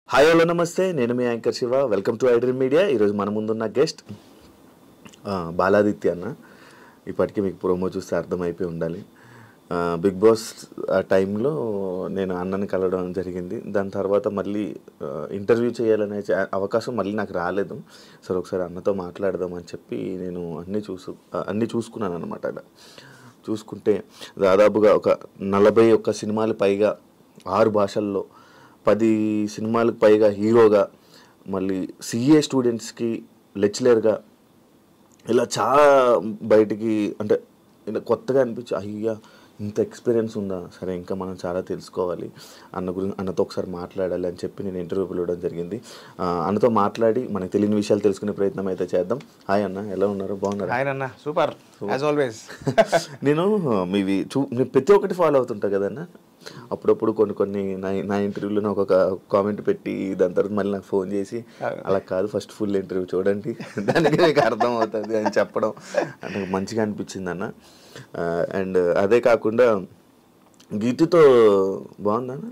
Hi hello నమస్తే, నేను మీ anchor Shiva. Welcome to iDream media. ఈరోజు మన ముందున్న గెస్ట్ బాలాదిత్య అన్న. ఇప్పటికీ మీకు ప్రోమో చూస్తే అర్థమైపోయి ఉండాలి. బిగ్ బాస్ టైంలో నేను అన్నని కలవడం జరిగింది. దాని తర్వాత మళ్ళీ ఇంటర్వ్యూ చేయాలనే అవకాశం మళ్ళీ నాకు రాలేదు. సరే ఒకసారి అన్నతో మాట్లాడదామని చెప్పి నేను అన్నీ చూసుకున్నాను అనమాట. అలా చూసుకుంటే దాదాపుగా ఒక 41 సినిమాలు పైగా 6 భాషల్లో 10 సినిమాలకు పైగా హీరోగా, మళ్ళీ సిఏ స్టూడెంట్స్కి లెక్చరర్గా, ఇలా చాలా బయటికి అంటే ఇలా కొత్తగా అనిపించి అయ్యా ఇంత ఎక్స్పీరియన్స్ ఉందా, సరే ఇంకా మనం చాలా తెలుసుకోవాలి అన్నతో ఒకసారి మాట్లాడాలి అని చెప్పి నేను ఇంటర్వ్యూ పిలవడం జరిగింది. అన్నతో మాట్లాడి మనకు తెలియని విషయాలు తెలుసుకునే ప్రయత్నం అయితే చేద్దాం. హాయ్ అన్న, ఎలా ఉన్నారు? బాగున్నారు? హాయ్ అన్న, సూపర్ యాజ్ ఆల్వేస్. నేను మీవి ప్రతి ఒక్కటి ఫాలో అవుతుంటా కదన్నా. అప్పుడప్పుడు కొన్ని నా ఇంటర్వ్యూలో ఒక కామెంట్ పెట్టి దాని తర్వాత మళ్ళీ నాకు ఫోన్ చేసి అలా కాదు ఫస్ట్ ఫుల్ ఇంటర్వ్యూ చూడండి దానికి మీకు అర్థం అవుతుంది అని చెప్పడం అంటే మంచిగా అనిపించింది అన్న. అండ్ అదే కాకుండా గీతుతో బాగుందన్న.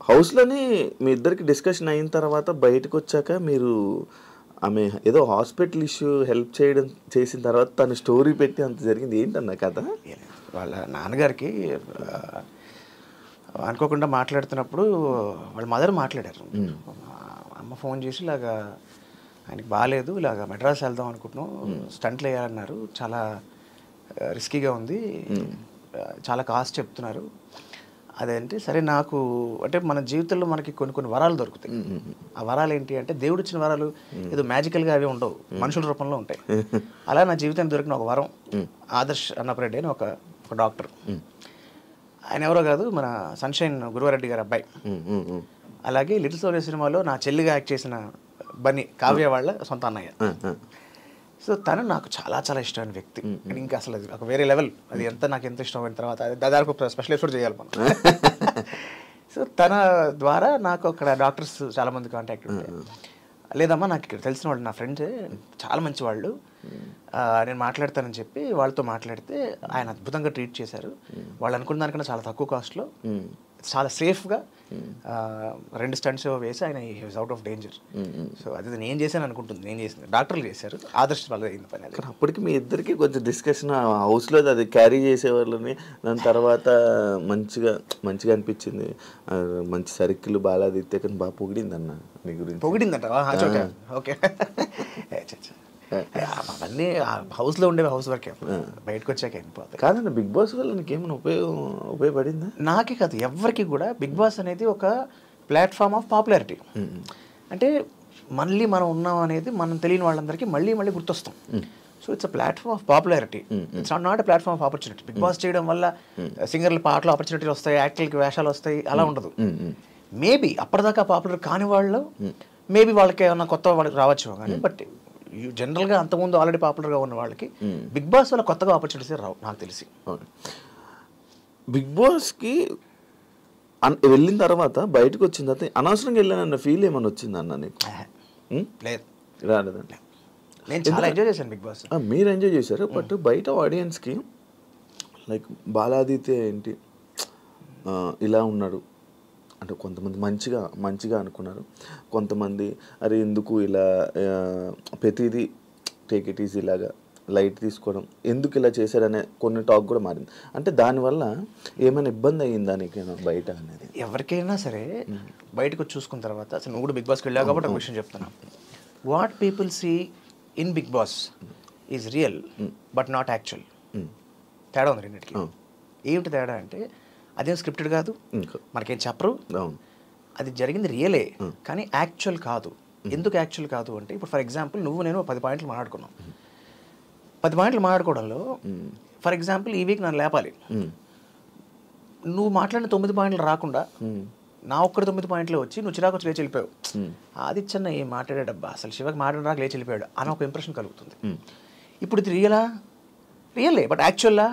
హౌస్లోని మీ ఇద్దరికి డిస్కషన్ అయిన తర్వాత బయటకు వచ్చాక మీరు ఆమె ఏదో హాస్పిటల్ ఇష్యూ హెల్ప్ చేసిన తర్వాత తను స్టోరీ పెట్టి అంత జరిగింది ఏంటన్నా కథ? వాళ్ళ నాన్నగారికి అనుకోకుండా మాట్లాడుతున్నప్పుడు వాళ్ళ మదర్ మాట్లాడారు. అమ్మ ఫోన్ చేసి ఇలాగా ఆయనకి బాగాలేదు, ఇలాగ మెడ్రాస్ వెళ్దాం అనుకుంటున్నాం, స్టంట్లు వేయాలన్నారు, చాలా రిస్కీగా ఉంది, చాలా కాస్ట్ చెప్తున్నారు. అదేంటి సరే నాకు అంటే మన జీవితంలో మనకి కొన్ని వరాలు దొరుకుతాయి. ఆ వరాలు ఏంటి అంటే దేవుడు ఇచ్చిన వరాలు ఏదో మ్యాజికల్గా అవి ఉండవు, మనుషుల రూపంలో ఉంటాయి. అలా నా జీవితానికి దొరికిన ఒక వరం ఆదర్శ్ అన్నపరెడ్డి అని ఒక డాక్టర్. ఆయన ఎవరో కాదు, మన సన్షైన్ గురువారెడ్డి గారి అబ్బాయి. అలాగే లిటిల్ సోల్జర్ సినిమాలో నా చెల్లిగా యాక్ట్ చేసిన బన్నీ కావ్య వాళ్ళ సొంత అన్నయ్య. సో తను నాకు చాలా చాలా ఇష్టమైన వ్యక్తి. ఇంకా అసలు అది ఒక వేరే లెవెల్. అది నాకు ఎంత ఇష్టమైన తర్వాత దాదాపు స్పెషల్ ఎపిసోడ్ చేయాలి మనం. సో తన ద్వారా నాకు అక్కడ డాక్టర్స్ చాలామంది కాంటాక్ట్ ఉంటాయి. లేదమ్మా నాకు ఇక్కడ తెలిసిన వాళ్ళు, నా ఫ్రెండ్స్ చాలా మంచి వాళ్ళు, నేను మాట్లాడతానని చెప్పి వాళ్ళతో మాట్లాడితే ఆయన అద్భుతంగా ట్రీట్ చేశారు. వాళ్ళు అనుకున్న దానికన్నా చాలా తక్కువ కాస్ట్లో చాలా సేఫ్గా 2 స్టంట్స్ వేసి ఆయన he's out of danger. So అది నేను చేశాను అనుకుంటుంది, నేను చేసింది డాక్టర్లు చేశారు, ఆదర్శ వల్ల అయింది పని. అది అప్పటికి మీ ఇద్దరికి కొంచెం డిస్కషన్ హౌస్లో అది క్యారీ చేసేవాళ్ళని. దాని తర్వాత మంచిగా అనిపించింది. మంచి సర్కిల్ బాలాదిత్య కానీ బాగా పొగిడిందన్న మీ గురించి. పొగిడిందంట? ఓకే. అవన్నీ హౌస్లో ఉండేవి హౌస్ వర్కే, బయటకు వచ్చాక అయిపోతాయి. కాదండి, బిగ్ బాస్ వల్ల నీకు ఏమైనా ఉపయోగపడిందా? నాకే కాదు ఎవరికి కూడా. బిగ్ బాస్ అనేది ఒక ప్లాట్ఫామ్ ఆఫ్ పాపులారిటీ. అంటే మళ్ళీ మనం ఉన్నాం అనేది మనం తెలియని వాళ్ళందరికీ మళ్ళీ గుర్తొస్తాం. So it's a platform of popularity, it's not a platform of opportunity. Bigg Boss చేయడం వల్ల సింగర్ల పాటలు ఆపర్చునిటీలు వస్తాయి, యాక్టర్లకి వేషాలు వస్తాయి, అలా ఉండదు. మేబీ అప్పటిదాకా పాపులర్ కాని వాళ్ళు మేబీ వాళ్ళకి ఏమన్నా కొత్త వాళ్ళకి రావచ్చు కానీ, బట్ జనరల్గా అంతకుముందు ఆల్రెడీ పాపులర్గా ఉన్న వాళ్ళకి బిగ్ బాస్ వల్ల కొత్తగా ఆపర్చునిటీస్ రావు నాకు తెలిసి. బిగ్ బాస్కి వెళ్ళిన తర్వాత బయటకు వచ్చిన తర్వాత అనవసరంగా వెళ్ళానన్న ఫీల్ ఏమన్నా వచ్చిందన్న నీకు? లేదు, రాలేదండి. నేను చాలా ఎంజాయ్ చేశాను బిగ్ బాస్. మీరు ఎంజాయ్ చేశారు, బట్ బయట ఆడియన్స్కి లైక్ బాలాదిత్య ఏంటి ఇలా ఉన్నాడు అంటే కొంతమంది మంచిగా అనుకున్నారు, కొంతమంది అరే ఎందుకు ఇలా ప్రతిదీ టేక్ ఇట్ ఈజీ లాగా లైట్ తీసుకోవడం, ఎందుకు ఇలా చేశారనే కొన్ని టాక్ కూడా మారింది. అంటే దానివల్ల ఏమైనా ఇబ్బంది అయ్యిందా నీకైనా బయట అనేది? ఎవరికైనా సరే బయటకు చూసుకున్న తర్వాత, అసలు నువ్వు కూడా బిగ్ బాస్కి వెళ్ళావు కాబట్టి ఒక విషయం చెప్తున్నా. What people see in Bigg Boss is real but not actual. తేడా ఉంది రెండింటికి. ఏమిటి తేడా అంటే అదేం స్క్రిప్టెడ్ కాదు, మనకేం చెప్పరు, అది జరిగింది రియలే కానీ యాక్చువల్ కాదు. ఎందుకు యాక్చువల్ కాదు అంటే, ఇప్పుడు ఫర్ ఎగ్జాంపుల్ నువ్వు నేను 10 పాయింట్లు మాట్లాడుకున్నాం. 10 పాయింట్లు మాట్లాడుకోవడంలో ఫర్ ఎగ్జాంపుల్ ఈ వీక్ నన్ను లేపాలి, నువ్వు మాట్లాడిన 9 పాయింట్లు రాకుండా నా ఒక్కడి 9 పాయింట్లు వచ్చి నువ్వు చిరాకు వచ్చి లేచి వెళ్ళిపోయావు. ఆదిత్యన్న ఏం మాట్లాడాడబ్బా, అసలు శివకి మాట్లాడరాక లేచి వెళ్ళిపోయాడు అని ఒక ఇంప్రెషన్ కలుగుతుంది. ఇప్పుడు ఇది రియలే బట్ యాక్చువల్లా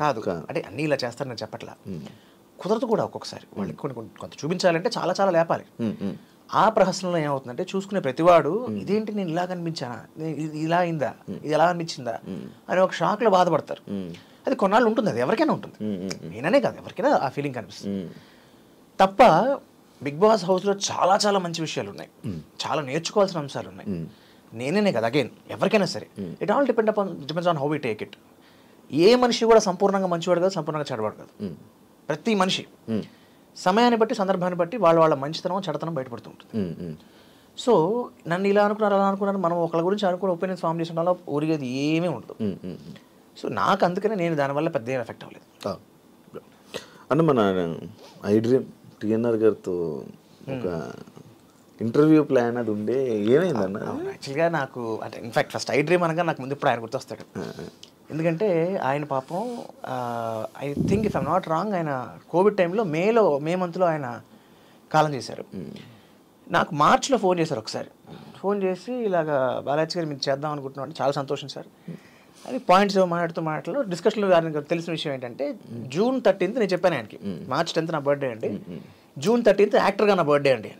కాదు. అంటే అన్నీ ఇలా చేస్తారని చెప్పట్లా, కుదరదు కూడా. ఒక్కొక్కసారి వాళ్ళకి కొంత చూపించాలంటే చాలా లేపాలి. ఆ ప్రహసనంలో ఏమవుతుందంటే చూసుకునే ప్రతివాడు ఇదేంటి నేను ఇలా కనిపించానా, ఇలా అయిందా, ఇది ఎలా అనిపించిందా అని ఒక షాక్లో బాధపడతారు. అది కొన్నాళ్ళు ఉంటుంది, అది ఎవరికైనా ఉంటుంది, నేననే కాదు ఎవరికైనా ఆ ఫీలింగ్ కనిపిస్తుంది. తప్ప బిగ్ బాస్ హౌస్లో చాలా చాలా మంచి విషయాలు ఉన్నాయి, చాలా నేర్చుకోవాల్సిన అంశాలు ఉన్నాయి. నేనే కదా అగైన్ ఎవరికైనా సరే it all depends on how we take it. ఏ మనిషి కూడా సంపూర్ణంగా మంచివాడు కాదు, సంపూర్ణంగా చెడవాడు కాదు. ప్రతి మనిషి సమయాన్ని బట్టి సందర్భాన్ని బట్టి వాళ్ళ మంచితనం చెడతనం బయటపడుతూ ఉంటుంది. సో నన్ను ఇలా అనుకున్నారు అలా అనుకున్నారు మనం ఒకళ్ళ గురించి అనుకుని ఒపీనియన్స్ ఫామ్ చేసిన వల్ల ఊరిగేది ఏమీ ఉండదు. సో నాకు అందుకనే నేను దానివల్ల పెద్ద ఎఫెక్ట్ అవ్వలేదు. అంటే మన ఐ డ్రీమ్ టిఎన్ఆర్ గారితో ఒక ఇంటర్వ్యూ ప్లాన్ అది ఉండే ఏమైందన్న? యాక్చువల్గా నాకు అంటే ఇన్ఫాక్ట్ ఫస్ట్ ఐ డ్రీమ్ అనగా నాకు ముందు ఇప్పుడు ఆయన గుర్తొస్తాడు. ఎందుకంటే ఆయన పాపం I think if I'm not wrong ఆయన కోవిడ్ టైంలో మే మంత్లో ఆయన కాలం చేశారు. నాకు మార్చ్లో ఫోన్ చేశారు ఒకసారి. ఫోన్ చేసి ఇలాగ బాలాజీ గారు మీరు చేద్దాం అనుకుంటున్నాం అంటే చాలా సంతోషం సార్ అది పాయింట్స్ మాట్లాడుతూ డిస్కషన్లో తెలిసిన విషయం ఏంటంటే June 13th నేను చెప్పాను ఆయనకి, March 10th నా బర్త్డే అండి, June 13th యాక్టర్గా నా బర్త్డే అండి.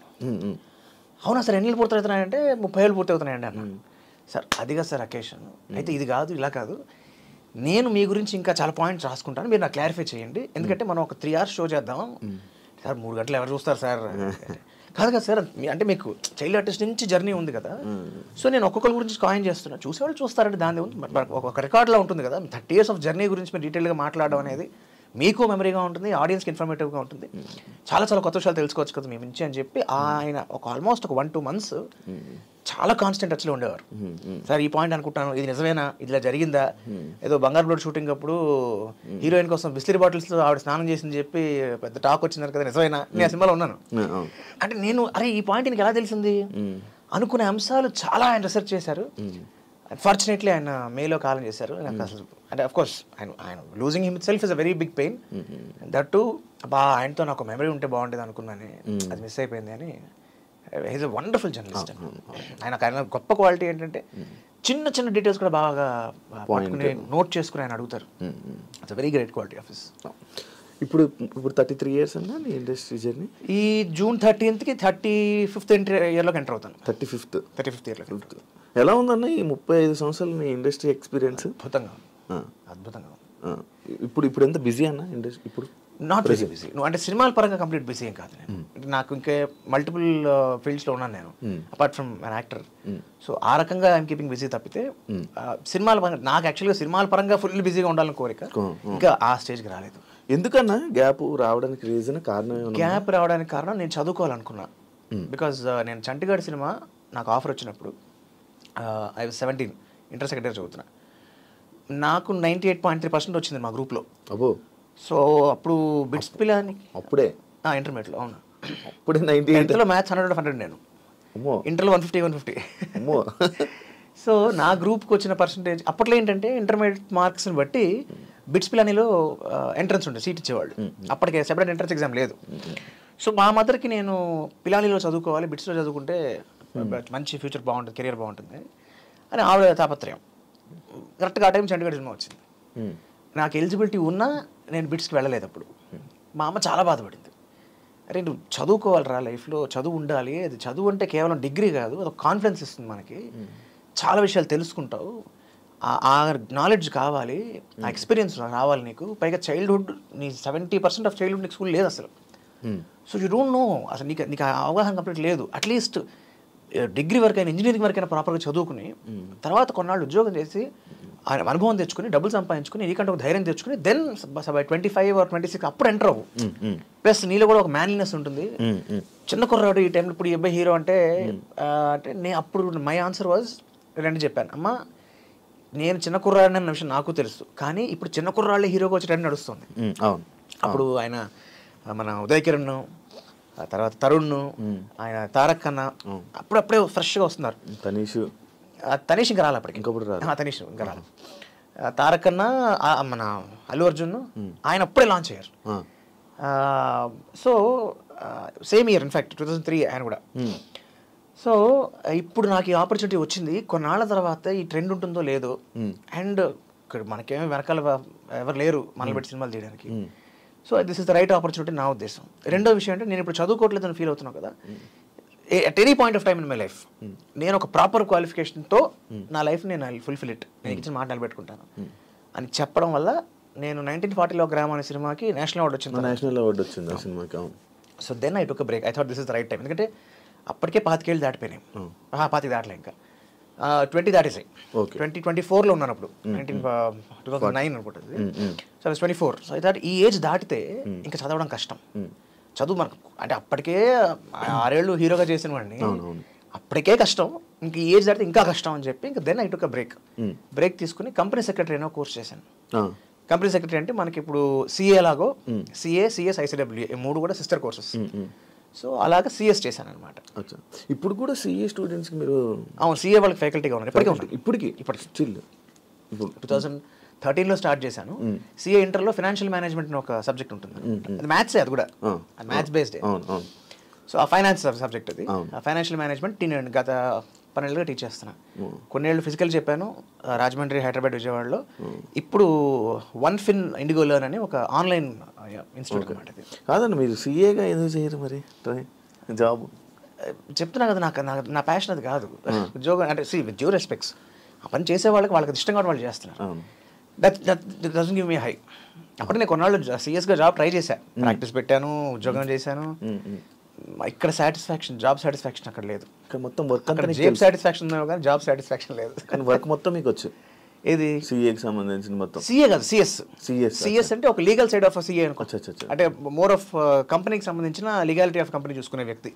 అవునా సార్ ఎన్ని పూర్తి అవుతున్నాయంటే 30 ఏళ్ళు పూర్తి అవుతున్నాయండి అన్న. సార్ అదిగా సార్ అకేషన్ అయితే ఇది కాదు ఇలా కాదు, నేను మీ గురించి ఇంకా చాలా పాయింట్స్ రాసుకుంటాను, మీరు నాకు క్లారిఫై చేయండి, ఎందుకంటే మనం ఒక 3 hours షో చేద్దాం. సార్ 3 గంటలు ఎవరు చూస్తారు సార్? కాదు కదా సార్, అంటే మీకు చైల్డ్ ఆర్టిస్ట్ నుంచి జర్నీ ఉంది కదా, సో నేను ఒక్కొక్కరి గురించి కాయిన్ చేస్తున్నా, చూసేవాళ్ళు చూస్తారంటే దాని ఉంది, ఒక రికార్డ్లో ఉంటుంది కదా. 30 years ఆఫ్ జర్నీ గురించి మీరు డీటెయిల్గా మాట్లాడడం అనేది మీకు మెమరీగా ఉంటుంది, ఆడియన్స్కి ఇన్ఫర్మేటివ్గా ఉంటుంది, చాలా చాలా కొత్త విషయాలు తెలుసుకోవచ్చు కదా మీ నుంచి అని చెప్పి ఆయన ఒక ఆల్మోస్ట్ ఒక 1-2 months చాలా కాన్స్టెంట్ టచ్లో ఉండేవారు. సార్ ఈ పాయింట్ అనుకుంటాను, ఇది నిజమేనా, ఇలా జరిగిందా, ఏదో బంగారు బ్లడ్ షూటింగ్ అప్పుడు హీరోయిన్ కోసం బిస్లరీ బాటిల్స్లో ఆవిడ స్నానం చేసింది చెప్పి పెద్ద టాక్ వచ్చింది కదా, నిజమేనా, నేను ఆ సినిమాలో ఉన్నాను అంటే నేను అరే ఈ పాయింట్ నీకు ఎలా తెలిసింది అనుకునే అంశాలు చాలా ఆయన రీసెర్చ్ చేశారు. అన్ఫార్చునేట్లీ ఆయన మేలో కాలం చేశారు. నాకు అసలు అంటే అఫ్ కోర్స్ ఆయన losing himself is a very big pain. That to ఆయనతో నాకు మెమరీ ఉంటే బాగుండేది అనుకున్నాను, అది మిస్ అయిపోయింది అని. He's a wonderful journalist. ఆయన గొప్ప క్వాలిటీ ఏంటంటే చిన్న చిన్న డీటెయిల్స్ కూడా బాగా నోట్ చేసుకుని ఆయన అడుగుతారు. It's a very great quality of his. ఇప్పుడు 33 years అన్నా నీ ఇండస్ట్రీ జర్నీ? ఈ June 13th 35th ఇయర్లోకి ఎంటర్ అవుతాను. 35th ఇయర్లోకి. ఎలా ఉందన్న ఈ 35 సంవత్సరాలు నీ ఇండస్ట్రీ ఎక్స్పీరియన్స్? అద్భుతంగా. ఇప్పుడు ఎంత బిజీ అన్న ఇండస్ట్రీ? ఇప్పుడు నాట్ వెరీ బిజీ. నువ్వు అంటే సినిమాల పరంగా కంప్లీట్ బిజీ ఏం కాదు నేను. నాకు ఇంకే మల్టిపుల్ ఫీల్డ్స్లో ఉన్నాను నేను apart from an actor. So ఆ రకంగా ఐఎమ్ కీపింగ్ బిజీ తప్పితే సినిమాల పరంగా నాకు యాక్చువల్గా సినిమాల పరంగా ఫుల్ బిజీగా ఉండాలని కోరిక, ఇంకా ఆ స్టేజ్కి రాలేదు. ఎందుకన్నా గ్యాప్ రావడానికి రీజన్ కారణం? గ్యాప్ రావడానికి కారణం నేను చదువుకోవాలనుకున్నా. బికాజ్ నేను చంటిగాడి సినిమా నాకు ఆఫర్ వచ్చినప్పుడు I was 17, inter second year చదువుతున్నా. నాకు 98.3% వచ్చింది మా గ్రూప్లో. అబ్బో. సో అప్పుడు బిట్స్ పిల్లని అప్పుడే ఇంటర్మీడియట్లో. అవును, అప్పుడే 98లో మ్యాథ్స్ 100 నేను, ఇంటర్లో 150. సో నా గ్రూప్కి వచ్చిన పర్సంటేజ్ అప్పట్లో ఏంటంటే ఇంటర్మీడియట్ మార్క్స్ని బట్టి బిట్స్ పిలానీలో ఎంట్రన్స్ ఉండే సీట్ ఇచ్చేవాళ్ళు. అప్పటికే సెపరేట్ ఎంట్రన్స్ ఎగ్జామ్ లేదు. సో మా మదర్కి నేను పిలానీలో చదువుకోవాలి, బిట్స్లో చదువుకుంటే మంచి ఫ్యూచర్ బాగుంటుంది, కెరియర్ బాగుంటుంది అని ఆవిడ తాపత్రయం. కరెక్ట్గా ఆ టైం చండీగఢ్ సినిమా వచ్చింది. నాకు ఎలిజిబిలిటీ ఉన్నా నేను బిట్స్కి వెళ్ళలేదు అప్పుడు. మా అమ్మ చాలా బాధపడింది. అరే నువ్వు చదువుకోవాలిరా, లైఫ్లో చదువు ఉండాలి, అది చదువు అంటే కేవలం డిగ్రీ కాదు, అదొక కాన్ఫిడెన్స్ ఇస్తుంది మనకి, చాలా విషయాలు తెలుసుకుంటావు, ఆ నాలెడ్జ్ కావాలి, ఆ ఎక్స్పీరియన్స్ రావాలి నీకు, పైగా చైల్డ్హుడ్ నీ 70% ఆఫ్ చైల్డ్హుడ్ నీకు స్కూల్ లేదు అసలు. సో యూ డోంట్ నో అసలు, నీకు అవగాహన కంప్లీట్ లేదు. అట్లీస్ట్ డిగ్రీ వరకైనా ఇంజనీరింగ్ వరకైనా ప్రాపర్గా చదువుకుని తర్వాత కొన్నాళ్ళు ఉద్యోగం చేసి అనుభవం తెచ్చుకుని డబ్బులు సంపాదించుకుని నీకంటే ఒక ధైర్యం తెచ్చుకుని దెన్ బై 25 or 26 అప్పుడు ఎంటర్ అవ్వు. ప్లస్ నీలో కూడా ఒక మ్యాన్లీనెస్ ఉంటుంది. చిన్న కుర్రాడు ఈ టైంలో ఇప్పుడు అబ్బాయి హీరో అంటే నేను అప్పుడు మై ఆన్సర్ వాజ్ రెండు చెప్పాను, అమ్మ నేను చిన్న కుర్రాడు అన్న విషయం నాకు తెలుసు, కానీ ఇప్పుడు చిన్న కుర్రాళ్ళే హీరోగా వచ్చి ట్రెండ్ నడుస్తుంది. అప్పుడు ఆయన మన ఉదయ్ కిరణ్, తర్వాత తరుణ్, ఆయన తారక్ అన్న అప్పుడప్పుడే ఫ్రెష్గా వస్తున్నారు. తనీష్ ఇంకా రాలి అప్పటికి, తనీష్ ఇంకా రాలి. తారక్ అన్న మన అల్లు అర్జున్ ఆయన అప్పుడే లాంచ్ అయ్యారు. సో సేమ్ ఇయర్ ఇన్ఫ్యాక్ట్ 2003 ఆయన కూడా. సో ఇప్పుడు నాకు ఈ ఆపర్చునిటీ వచ్చింది. కొన్నాళ్ళ తర్వాత ఈ ట్రెండ్ ఉంటుందో లేదో, అండ్ ఇక్కడ మనకేమో వెనకాల ఎవరు లేరు మనల్ని పెట్టి సినిమాలు తీయడానికి. So this is the right opportunity నా ఉద్దేశం. రెండో విషయం అంటే నేను ఇప్పుడు చదువుకోవట్లేదని ఫీల్ అవుతున్నాను కదా, at any point of time in my life నేను ఒక ప్రాపర్ క్వాలిఫికేషన్తో నా లైఫ్ నేను ఫుల్ఫిల్ ఇట్, నేను ఇచ్చిన మాట నిలబెట్టుకుంటాను అని చెప్పడం వల్ల నేను 1940లో గ్రామం అనే సినిమాకి నేషనల్ అవార్డు వచ్చింది. నేషనల్ అవార్డు వచ్చింది ఆ సినిమాకి. So then I took break. I thought this is the right time. ఎందుకంటే అప్పటికే 25 ఏళ్ళు దాటిపోయినాయి. 25 దాటలే ఇంకా 20 దాటేసాయి. 2024లో ఉన్నాను అప్పుడు, 2009 అనుకుంటుంది. సో 24. సో ఐ థాట్ ఈ ఏజ్ దాటితే ఇంకా చదవడం కష్టం. చదువు మనకు అంటే అప్పటికే 6 ఏళ్ళు హీరోగా చేసిన వాడిని, అప్పటికే కష్టం, ఇంక ఈ ఏజ్ దాటితే ఇంకా కష్టం అని చెప్పి ఇంకా దెన్ ఐ టుక్ బ్రేక్ తీసుకుని కంపెనీ సెక్రటరీ అనో కోర్స్ చేశాను. కంపెనీ సెక్రటరీ అంటే మనకి ఇప్పుడు సిఏ లాగో, సిఎస్, ఐసిడబ్ల్యూ 3 కూడా సిస్టర్ కోర్సెస్. సో అలాగా సిఎస్ చేశాను అనమాట. ఇప్పుడు కూడా సిఏ స్టూడెంట్స్కి మీరు? అవును, సిఏ వాళ్ళకి ఫ్యాకల్టీగా ఉన్నారు ఇప్పటికే ఉన్నారు. ఇప్పటికి స్టిల్ 2013లో స్టార్ట్ చేశాను. సిఏ ఇంటర్లో ఫైనాన్షియల్ మేనేజ్మెంట్ అని ఒక సబ్జెక్ట్ ఉంటుంది. అది మ్యాథ్సే, అది కూడా మ్యాథ్స్ బేస్డ్. సో ఆ ఫైనాన్స్ సబ్జెక్ట్ అది. ఆ ఫైనాన్షియల్ మేనేజ్మెంట్ గత 12 ఏళ్ళుగా టీచ్ చేస్తున్నా. కొన్నేళ్ళు ఫిజికల్ చెప్పాను రాజమండ్రి, హైదరాబాద్, విజయవాడలో. ఇప్పుడు వన్ ఫిన్ ఇండిగో లెర్న్ అని ఒక ఆన్లైన్ ఇన్స్టిట్యూట్ అనమాట. కాదండి, మీరు సిఏగా ఎందుకు చేయరు మరి జాబ్? చెప్తున్నా కదా, నా ప్యాషన్ అది కాదు. ఉద్యోగం అంటే విత్ డ్యూ రెస్పెక్ట్స్, ఆ పని చేసే వాళ్ళకి ఇష్టంగా వాళ్ళు చేస్తున్నారు. That doesn't give me high. అప్పుడు నేను కొన్నాళ్ళు సీరియస్గా జాబ్ ట్రై చేశాను, ప్రాక్టీస్ పెట్టాను, ఉద్యోగం చేశాను. ఇక్కడ సాటిస్ఫాక్షన్, జాబ్ సాటిస్ఫాక్షన్ అక్కడ లేదు. మొత్తం వర్క్ జాబ్ సాటిస్ఫాక్షన్ కానీ జాబ్ సాటిస్ఫాక్షన్ లేదు. కానీ వర్క్ మొత్తం మీకు వచ్చు. ఏది? సిఏకి సంబంధించిన మొత్తం. సిఏ కాదు, సిఎస్ అంటే ఒక లీగల్ సైడ్ ఆఫ్ సిఏ అనుకోవచ్చు. అంటే మోర్ ఆఫ్ కంపెనీకి సంబంధించిన లీగాలిటీ ఆఫ్ కంపెనీ చూసుకునే వ్యక్తి.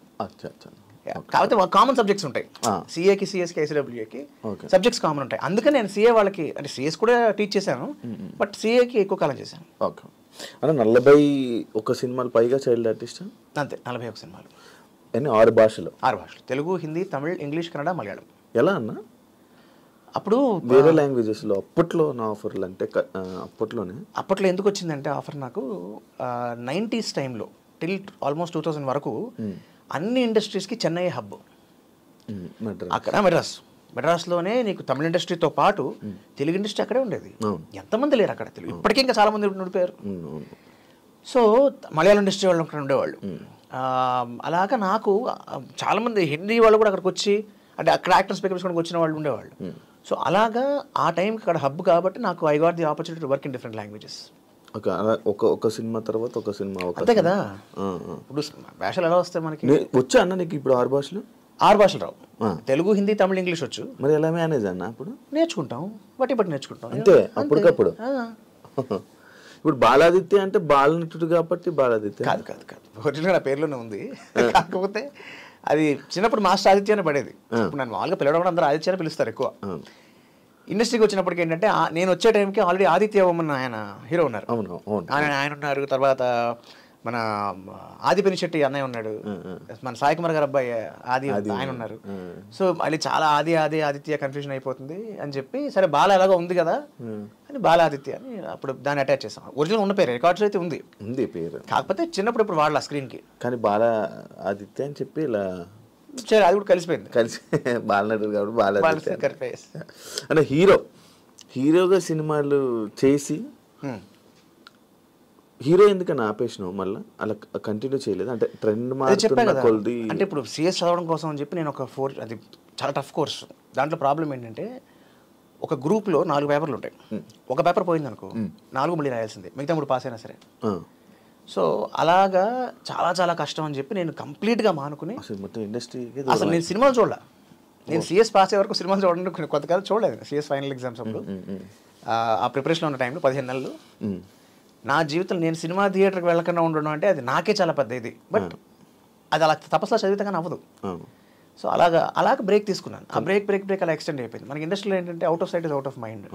కాకపోతే కామన్ సబ్జెక్ట్స్ ఉంటాయి సిఏకి, సిఎస్కి, ఐసిడబ్ల్యూకి సబ్జెక్ట్స్ కామన్ ఉంటాయి. అందుకని నేను సిఏ వాళ్ళకి అంటే సిఎస్ కూడా టీచ్ చేశాను, బట్ సిఏకి ఎక్కువ కాలం చేశాను. ఓకే. అన్న 41 సినిమాలు పైగా చైల్డ్ ఆర్టిస్ట్ అంతే. 41 సినిమాలు అన్ని 6 భాషలు. తెలుగు, హిందీ, తమిళ్, ఇంగ్లీష్, కన్నడ, మలయాళం. ఎలా అన్న అప్పుడు వేరే లాంగ్వేజెస్లో అప్పట్లో నా ఆఫర్లు అంటే అప్పట్లో ఎందుకు వచ్చిందంటే ఆఫర్ నాకు 90s టైంలో టిల్ ఆల్మోస్ట్ 2000 వరకు అన్ని ఇండస్ట్రీస్కి చెన్నై హబ్. అక్కడ మెడ్రాస్లోనే నీకు తమిళ ఇండస్ట్రీతో పాటు తెలుగు ఇండస్ట్రీ అక్కడే ఉండేది. ఎంతమంది లేరు అక్కడ తెలుగు, ఇప్పటికీ ఇంకా చాలా మంది ఉండిపోయారు. సో మలయాళం ఇండస్ట్రీ వాళ్ళు అక్కడ ఉండేవాళ్ళు. అలాగా నాకు చాలామంది హిందీ వాళ్ళు కూడా అక్కడికి వచ్చి, అంటే అక్కడ యాక్టర్స్ పికప్స్ కూడా వచ్చిన వాళ్ళు ఉండేవాళ్ళు. సో అలాగా ఆ టైంకి అక్కడ హబ్ కాబట్టి నాకు I got the opportunity to work in different languages. ఒక సినిమా తర్వాత ఒక సినిమా అంతే కదా. ఇప్పుడు భాషలు ఎలా వస్తాయి మనకి? వచ్చా అన్న నీకు ఇప్పుడు 6 భాషలు? 6 భాషలు రావు. తెలుగు, హిందీ, తమిళ, ఇంగ్లీష్ వచ్చు. మరి ఎలా మేనేజ్ అన్న? అప్పుడు నేర్చుకుంటాం, బట్టి నేర్చుకుంటాం అంతే అప్పటికప్పుడు. ఇప్పుడు బాలాదిత్య అంటే బాలనటుడు కాబట్టి బాలాదిత్య కాదు. ఒరిజినల్ నా పేరులోనే ఉంది. కాకపోతే అది చిన్నప్పుడు మాస్టర్ ఆదిత్య అని పడేది. ఇప్పుడు నన్ను మామూలుగా పిలవడం కూడా అందరూ ఆదిత్య అని పిలుస్తారు ఎక్కువ. ఇండస్ట్రీకి వచ్చినప్పటికి ఏంటంటే నేను వచ్చే టైంకి ఆల్రెడీ ఆదిత్య ఓమన్ ఆయన హీరో ఉన్నారు. ఆయన ఉన్నారు. తర్వాత మన ఆదిపిని శెట్టి అన్నయ్య ఉన్నాడు, మన సాయి కుమార్ గారు అబ్బాయి ఆది ఆయన ఉన్నారు. సో మళ్ళీ చాలా ఆదిత్య కన్ఫ్యూజన్ అయిపోతుంది అని చెప్పి, సరే బాల ఎలాగో ఉంది కదా అని బాల ఆదిత్య అని అప్పుడు దాన్ని అటాచ్ చేసాం. ఒరిజినల్ ఉన్న పేరు రికార్డ్స్ అయితే ఉంది పేరు, కాకపోతే చిన్నప్పుడు ఇప్పుడు వాళ్ళ స్క్రీన్కి కానీ బాల ఆదిత్య అని చెప్పి ఇలా అది కూడా కలిసిపోయింది. బాలనటుడు కాబట్టి బాల అంటే హీరోగా సినిమాలు చేసి హీరో ఎందుకని ఆపేసినావు మళ్ళీ? అలా కంటిన్యూ చేయలేదు అంటే ట్రెండ్ మారుతున్న కొద్ది? అంటే ఇప్పుడు సిఎస్ చదవడం కోసం అని చెప్పి నేను ఒక అది చాలా టఫ్ కోర్స్. దాంట్లో ప్రాబ్లం ఏంటంటే ఒక గ్రూప్లో 4 పేపర్లు ఉంటాయి. ఒక పేపర్ పోయింది అనుకో 4 మళ్ళీ రాయాల్సిందే, మిగతా 3 పాస్ అయినా సరే. సో అలాగా చాలా కష్టం అని చెప్పి నేను కంప్లీట్గా మానుకుని మొత్తం ఇండస్ట్రీకి అసలు నేను సినిమాలు చూడాల. నేను సిఎస్ పాస్ అయ్యే వరకు సినిమాలు చూడడానికి కొంతకాలం చూడలేదు. సిఎస్ ఫైనల్ ఎగ్జామ్స్ అప్పుడు ఆ ప్రిపరేషన్ ఉన్న టైంలో 15 నెలలు నా జీవితంలో నేను సినిమా థియేటర్కి వెళ్ళకుండా ఉండడం అంటే అది నాకే చాలా పెద్ద ఇది. బట్ అది అలా తపస్సులో చదివితే కానీ అవ్వదు. సో అలాగా బ్రేక్ తీసుకున్నాను. ఆ బ్రేక్ అలా ఎక్స్టెండ్ అయిపోయింది. మనకి ఇండస్ట్రీలో ఏంటంటే out of sight is out of mind.